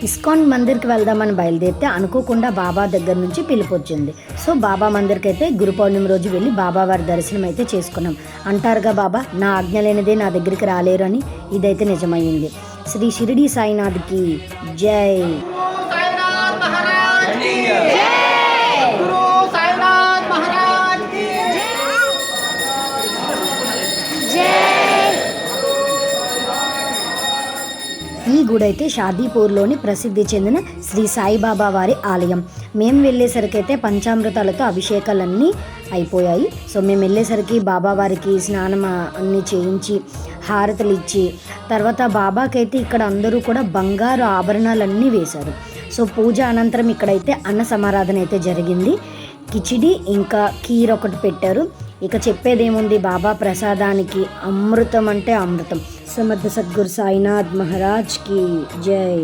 ISKCON మందిర్కి వెళ్దామని బయలుదేరితే అనుకోకుండా బాబా దగ్గర నుంచి పిలుపు వచ్చింది. సో బాబా మందిర్కి అయితే గురు పౌర్ణమి రోజు వెళ్ళి బాబా వారి దర్శనం అయితే చేసుకున్నాం. అంటారుగా బాబా నా ఆజ్ఞ లేనిదే నా దగ్గరికి రాలేరు అని, ఇదైతే నిజమయ్యింది. శ్రీ షిరిడి సాయినాథ్కి జై. ఈ గుడి అయితే షాదీపూర్లోని ప్రసిద్ధి చెందిన శ్రీ సాయిబాబా వారి ఆలయం. మేము వెళ్ళేసరికి అయితే పంచామృతాలతో అభిషేకాలన్నీ అయిపోయాయి. సో మేము వెళ్ళేసరికి బాబా వారికి స్నానం అన్నీ చేయించి హారతులు ఇచ్చి తర్వాత బాబాకైతే ఇక్కడ అందరూ కూడా బంగారు ఆభరణాలన్నీ వేశారు. సో పూజ అనంతరం ఇక్కడైతే అన్న సమారాధన అయితే జరిగింది. కిచిడి ఇంకా కీర్ ఒకటి పెట్టారు. ఇక చెప్పేదేముంది, బాబా ప్రసాదానికి అమృతం అంటే అమృతం. సమర్థ సద్గురు సాయినాథ్ మహారాజ్కి జై.